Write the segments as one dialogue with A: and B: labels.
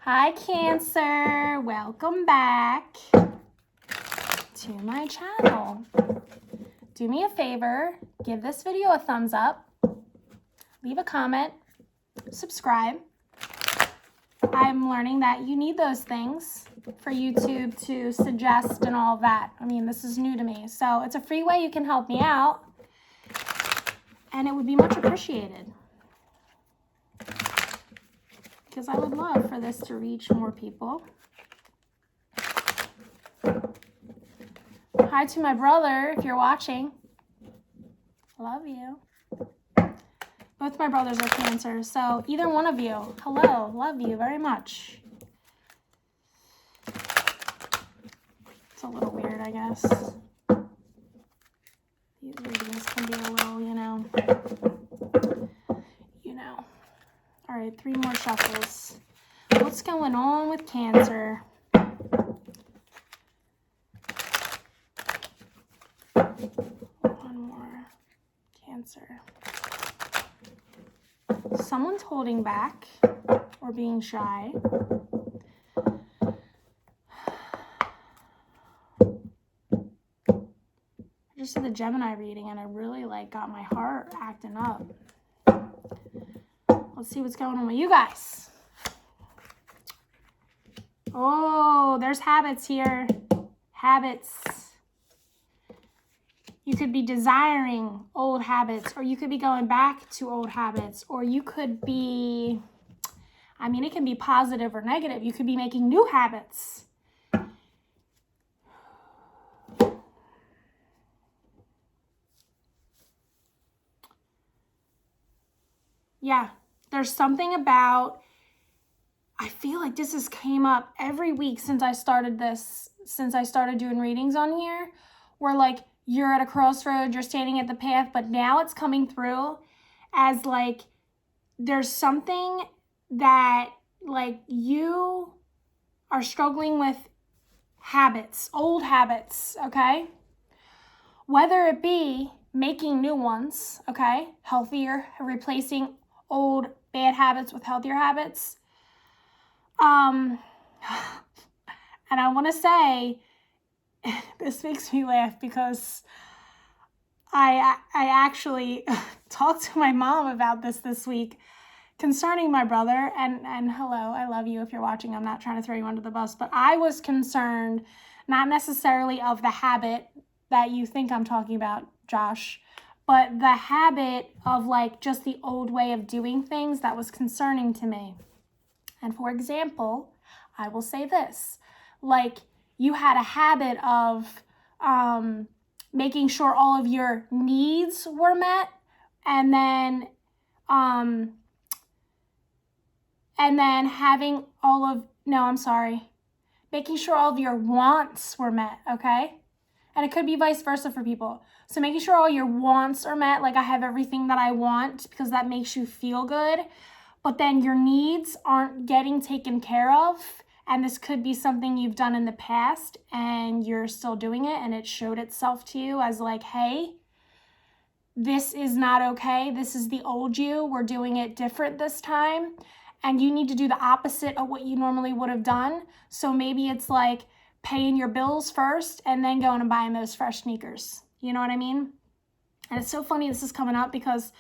A: Hi, Cancer. Welcome back to my channel. Do me a favor, give this video a thumbs up, leave a comment, subscribe. I'm learning that you need those things for YouTube to suggest and all that. I mean, this is new to me. So it's a free way you can help me out, and it would be much appreciated. Because I would love for this to reach more people. Hi to my brother, if you're watching. Love you. Both my brothers are Cancer, so either one of you, hello, love you very much. It's a little weird, I guess. These readings can be a little, you know. All right, 3 more shuffles. What's going on with Cancer? One more. Cancer. Someone's holding back or being shy. I just did the Gemini reading and I really got my heart acting up. Let's see what's going on with you guys. Oh, there's habits here. Habits. You could be desiring old habits, or you could be going back to old habits, or you could be, I mean, it can be positive or negative. You could be making new habits. Yeah. There's something about, I feel like this has came up every week since I started doing readings on here, where you're at a crossroads, you're standing at the path, but now it's coming through as there's something that you are struggling with habits, old habits, okay? Whether it be making new ones, okay? Healthier, replacing old bad habits with healthier habits. And I want to say, this makes me laugh because I actually talked to my mom about this week concerning my brother. And hello, I love you if you're watching. I'm not trying to throw you under the bus, but I was concerned, not necessarily of the habit that you think I'm talking about, Josh, but the habit of just the old way of doing things that was concerning to me. And for example, I will say this, you had a habit of making sure all of your needs were met, and then having making sure all of your wants were met, okay? And it could be vice versa for people. So making sure all your wants are met, I have everything that I want, because that makes you feel good. But then your needs aren't getting taken care of. And this could be something you've done in the past and you're still doing it, and it showed itself to you as hey, this is not okay. This is the old you. We're doing it different this time. And you need to do the opposite of what you normally would have done. So maybe it's paying your bills first and then going and buying those fresh sneakers. You know what I mean? And it's so funny this is coming up because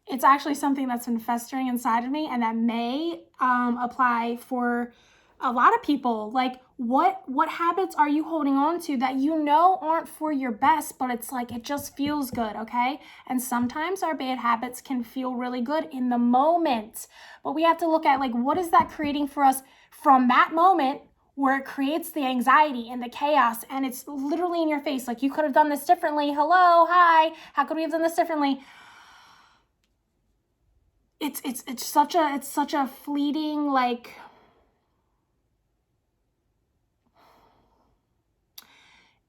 A: it's actually something that's been festering inside of me, and that may apply for a lot of people. What habits are you holding on to that aren't for your best, but it's it just feels good, okay? And sometimes our bad habits can feel really good in the moment, but we have to look at what is that creating for us from that moment, where it creates the anxiety and the chaos, and it's literally in your face. You could have done this differently. Hello, hi, how could we have done this differently? It's such a fleeting,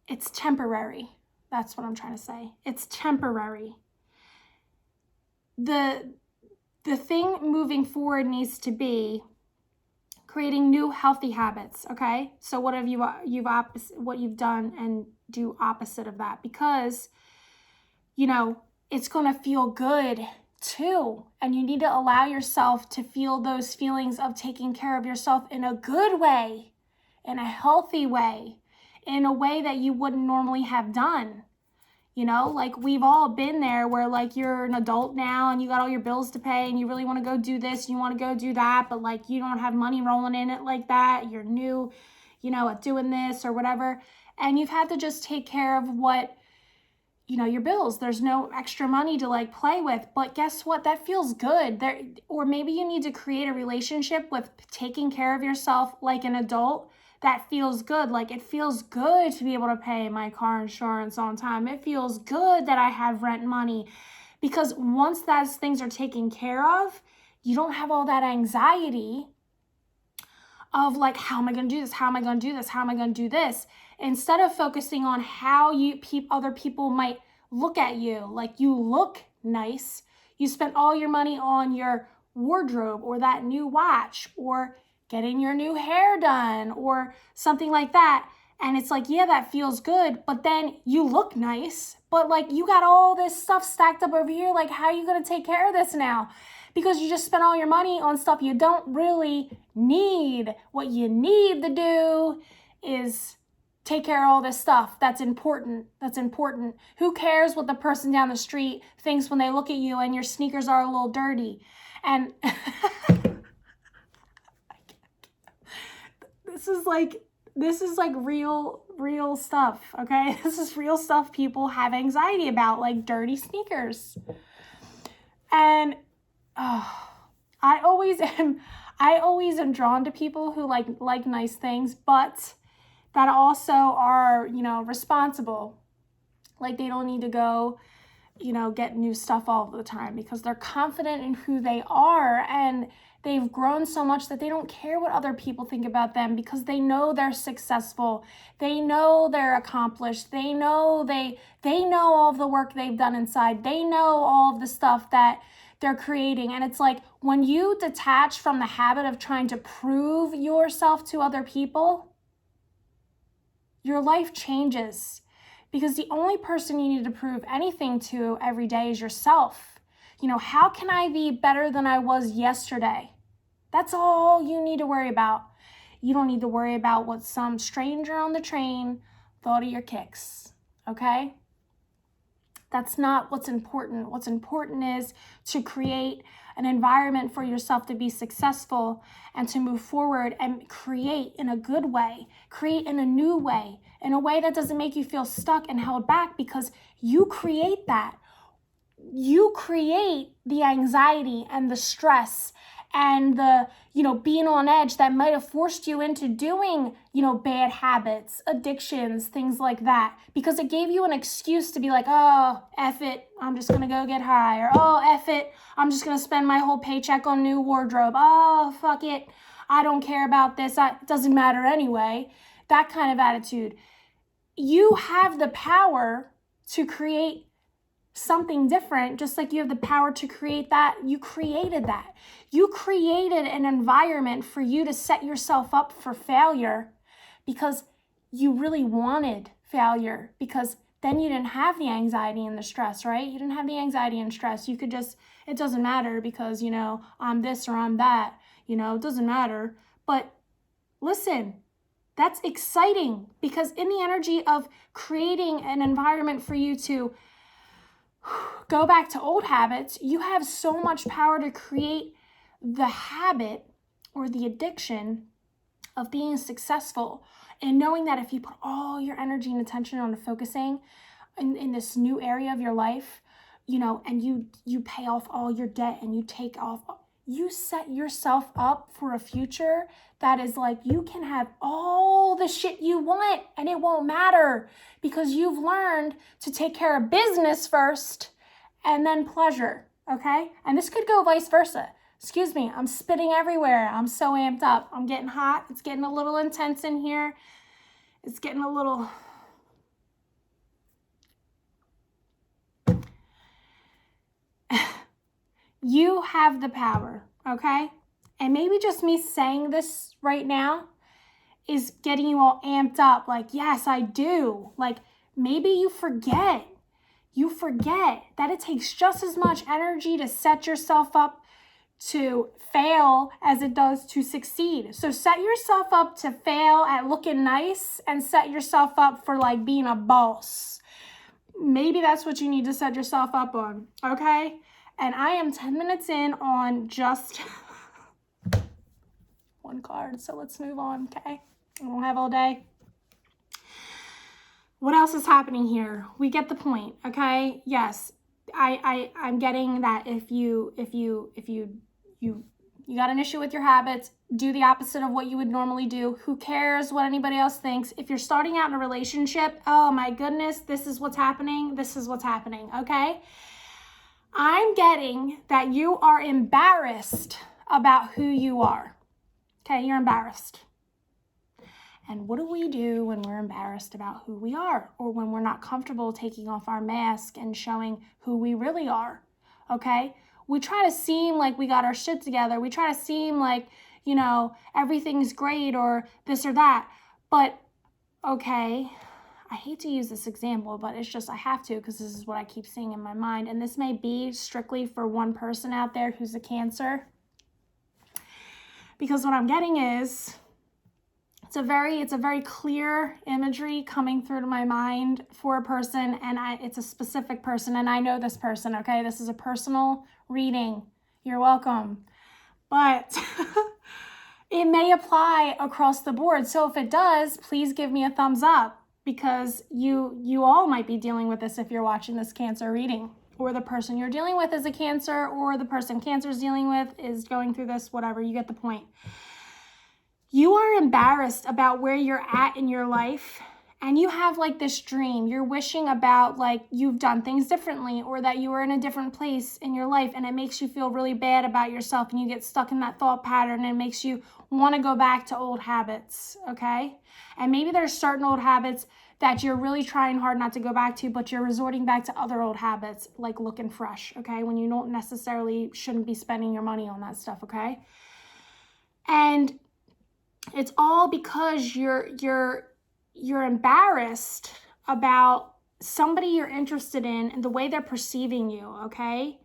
A: it's temporary. That's what I'm trying to say. It's temporary. The thing moving forward needs to be creating new healthy habits, okay? So what have what you've done, and do opposite of that, because it's going to feel good too. And you need to allow yourself to feel those feelings of taking care of yourself in a good way, in a healthy way, in a way that you wouldn't normally have done. You know, like we've all been there where like you're an adult now and you got all your bills to pay and you really want to go do this, you want to go do that, but like you don't have money rolling in it like that. You're new, you know, at doing this or whatever. And you've had to just take care of what, you know, your bills. There's no extra money to like play with, but guess what? That feels good. There, or maybe you need to create a relationship with taking care of yourself like an adult that feels good. Like it feels good to be able to pay my car insurance on time. It feels good that I have rent money, because once those things are taken care of, you don't have all that anxiety of like, how am I going to do this? How am I going to do this? How am I going to do this? Instead of focusing on how other people might look at you, like you look nice, you spent all your money on your wardrobe or that new watch or getting your new hair done or something like that. And it's like, yeah, that feels good, but then you look nice, but like you got all this stuff stacked up over here. Like, how are you going to take care of this now? Because you just spent all your money on stuff you don't really need. What you need to do is take care of all this stuff. That's important. That's important. Who cares what the person down the street thinks when they look at you and your sneakers are a little dirty? And this is like real stuff, okay? This is real stuff people have anxiety about, like dirty sneakers. And I always am drawn to people who like nice things, but that also are, you know, responsible. Like they don't need to go, you know, get new stuff all the time, because they're confident in who they are and they've grown so much that they don't care what other people think about them, because they know they're successful. They know they're accomplished. They know all of the work they've done inside. They know all of the stuff that they're creating. And it's like when you detach from the habit of trying to prove yourself to other people, your life changes, because the only person you need to prove anything to every day is yourself. You know, how can I be better than I was yesterday? That's all you need to worry about. You don't need to worry about what some stranger on the train thought of your kicks, okay? That's not what's important. What's important is to create an environment for yourself to be successful and to move forward and create in a good way, create in a new way, in a way that doesn't make you feel stuck and held back, because you create that. You create the anxiety and the stress and the, you know, being on edge that might have forced you into doing, you know, bad habits, addictions, things like that, because it gave you an excuse to be like, oh, F it, I'm just going to go get high, or oh, F it, I'm just going to spend my whole paycheck on new wardrobe. Oh, fuck it, I don't care about this, it doesn't matter anyway. That kind of attitude. You have the power to create something different, just like you have the power to create that. You created that. You created an environment for you to set yourself up for failure, because you really wanted failure, because then you didn't have the anxiety and the stress, right? You didn't have the anxiety and stress. You could just, it doesn't matter because, you know, I'm this or I'm that, you know, it doesn't matter. But listen, that's exciting, because in the energy of creating an environment for you to go back to old habits, you have so much power to create the habit or the addiction of being successful, and knowing that if you put all your energy and attention on focusing in this new area of your life, you know, and you pay off all your debt and you take off, you set yourself up for a future that is like, you can have all the shit you want and it won't matter, because you've learned to take care of business first and then pleasure, okay? And this could go vice versa. Excuse me, I'm spitting everywhere. I'm so amped up. I'm getting hot. It's getting a little intense in here. It's getting a little... You have the power, okay? And maybe just me saying this right now is getting you all amped up. Like, yes, I do. Like, maybe you forget. you forget that it takes just as much energy to set yourself up to fail as it does to succeed. So set yourself up to fail at looking nice and set yourself up for like being a boss. Maybe that's what you need to set yourself up on, okay? And I am 10 minutes in on just one card, so let's move on, okay? I don't have all day. What else is happening here? We get the point, okay? Yes, I'm getting that if you got an issue with your habits, do the opposite of what you would normally do. Who cares what anybody else thinks? If you're starting out in a relationship, oh my goodness, this is what's happening. This is what's happening, okay? I'm getting that you are embarrassed about who you are. Okay, you're embarrassed. And what do we do when we're embarrassed about who we are, or when we're not comfortable taking off our mask and showing who we really are? Okay? We try to seem like we got our shit together. We try to seem like, you know, everything's great or this or that. But, okay, I hate to use this example, but it's just I have to because this is what I keep seeing in my mind. And this may be strictly for one person out there who's a Cancer. Because what I'm getting is, it's a very clear imagery coming through to my mind for a person, and it's a specific person, and I know this person, okay? This is a personal reading. You're welcome. But it may apply across the board. So if it does, please give me a thumbs up, because you all might be dealing with this if you're watching this Cancer reading, or the person you're dealing with is a Cancer, or the person Cancer's dealing with is going through this, whatever, you get the point. You are embarrassed about where you're at in your life, and you have like this dream. You're wishing about like you've done things differently, or that you were in a different place in your life, and it makes you feel really bad about yourself, and you get stuck in that thought pattern, and it makes you want to go back to old habits, okay? And maybe there's certain old habits that you're really trying hard not to go back to, but you're resorting back to other old habits, like looking fresh, okay? When you don't necessarily shouldn't be spending your money on that stuff, okay? And it's all because you're embarrassed about somebody you're interested in and the way they're perceiving you, okay?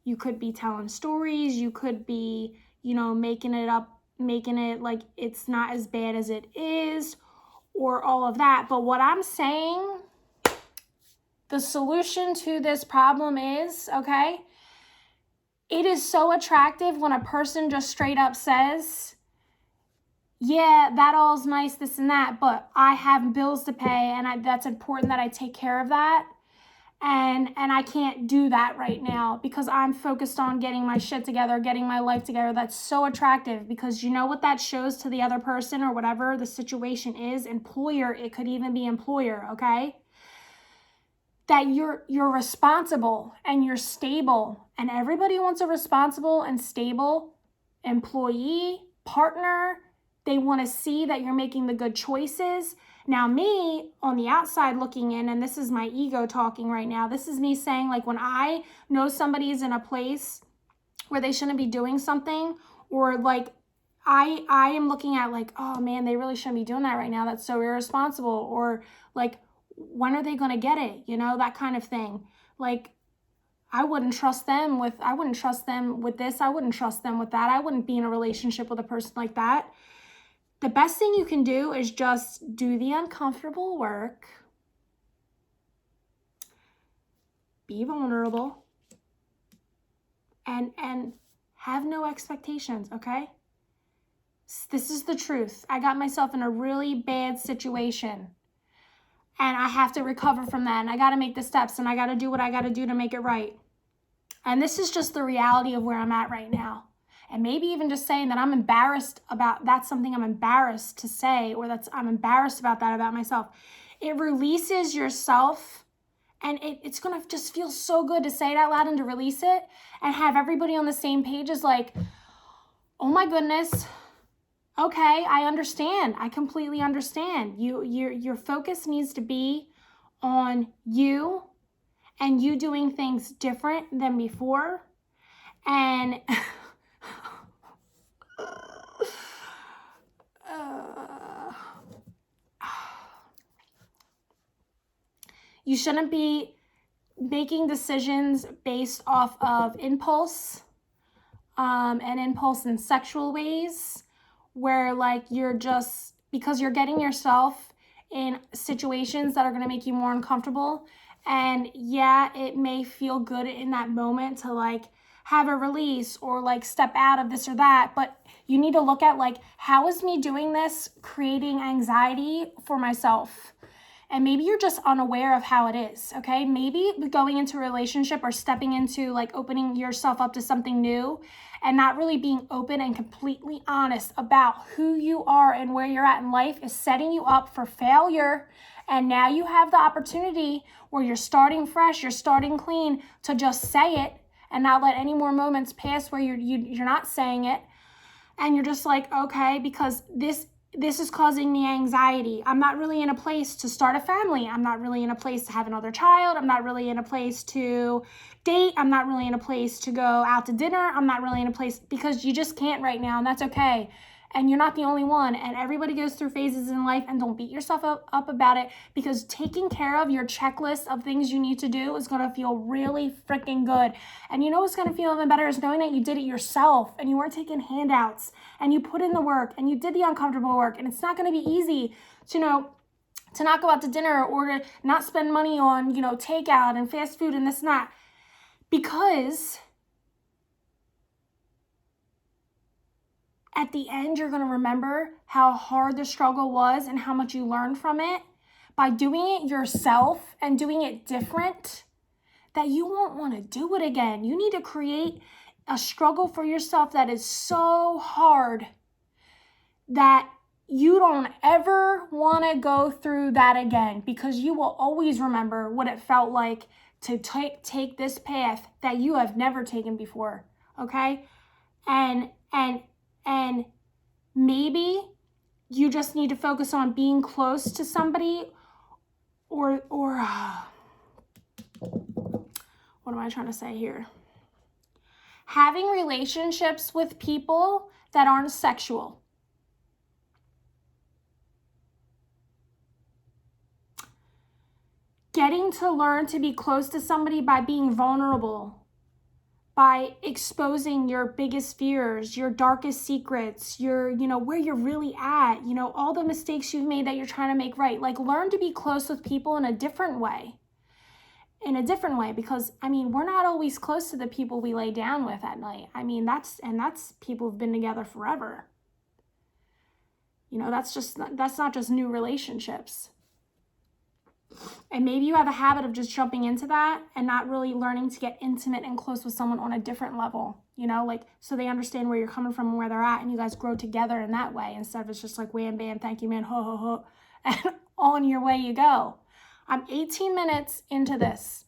A: You could be telling stories, you could be, you know, making it up, making it like it's not as bad as it is, or all of that. But what I'm saying, the solution to this problem is, okay, it is so attractive when a person just straight up says, yeah, that all's nice, this and that, but I have bills to pay, and that's important that I take care of that. And I can't do that right now because I'm focused on getting my shit together, getting my life together. That's so attractive, because you know what that shows to the other person, or whatever the situation is, employer, it could even be employer, okay? That you're responsible and you're stable, and everybody wants a responsible and stable employee, partner. They want to see that you're making the good choices. Now, me on the outside looking in, and this is my ego talking right now, this is me saying, like, when I know somebody's in a place where they shouldn't be doing something, or like I am looking at like, oh man, they really shouldn't be doing that right now. That's so irresponsible. Or like, when are they going to get it? You know, that kind of thing. Like, I wouldn't trust them with this. I wouldn't trust them with that. I wouldn't be in a relationship with a person like that. The best thing you can do is just do the uncomfortable work, be vulnerable, and have no expectations, okay? This is the truth. I got myself in a really bad situation, and I have to recover from that, and I got to make the steps, and I got to do what I got to do to make it right. And this is just the reality of where I'm at right now. And maybe even just saying that I'm embarrassed about, that's something I'm embarrassed to say, or I'm embarrassed about that about myself. It releases yourself, and it's going to just feel so good to say it out loud and to release it and have everybody on the same page. Is like, oh my goodness, okay, I understand. I completely understand. Your focus needs to be on you and you doing things different than before. And you shouldn't be making decisions based off of impulse, and impulse in sexual ways, where like you're just, because you're getting yourself in situations that are going to make you more uncomfortable. And yeah, it may feel good in that moment to like have a release or like step out of this or that, but you need to look at like, how is me doing this creating anxiety for myself? And maybe you're just unaware of how it is, okay? Maybe going into a relationship or stepping into like opening yourself up to something new and not really being open and completely honest about who you are and where you're at in life is setting you up for failure. And now you have the opportunity where you're starting fresh, you're starting clean, to just say it and not let any more moments pass where you're not saying it. And you're just like, okay, because this is causing me anxiety. I'm not really in a place to start a family. I'm not really in a place to have another child. I'm not really in a place to date. I'm not really in a place to go out to dinner. I'm not really in a place, because you just can't right now, and that's okay. And you're not the only one, and everybody goes through phases in life, and don't beat yourself up about it, because taking care of your checklist of things you need to do is going to feel really freaking good. And you know what's going to feel even better is knowing that you did it yourself and you weren't taking handouts and you put in the work and you did the uncomfortable work. And it's not going to be easy to not go out to dinner or to not spend money on, takeout and fast food and this and that, because at the end, you're going to remember how hard the struggle was and how much you learned from it by doing it yourself and doing it different, that you won't want to do it again. You need to create a struggle for yourself that is so hard that you don't ever want to go through that again, because you will always remember what it felt like to take this path that you have never taken before, okay? And maybe you just need to focus on being close to somebody, or what am I trying to say here? Having relationships with people that aren't sexual. Getting to learn to be close to somebody by being vulnerable, by exposing your biggest fears, your darkest secrets, your, where you're really at, all the mistakes you've made that you're trying to make right. Like, learn to be close with people in a different way. Because, we're not always close to the people we lay down with at night. That's people who've been together forever. That's not just new relationships. And maybe you have a habit of just jumping into that and not really learning to get intimate and close with someone on a different level, so they understand where you're coming from and where they're at, and you guys grow together in that way, instead of it's just like wham, bam, thank you, man, ho, ho, ho, and on your way you go. I'm 18 minutes into this.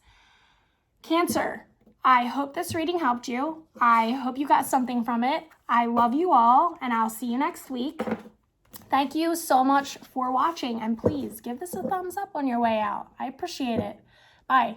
A: Cancer, I hope this reading helped you. I hope you got something from it. I love you all, and I'll see you next week. Thank you so much for watching, and please give this a thumbs up on your way out. I appreciate it. Bye.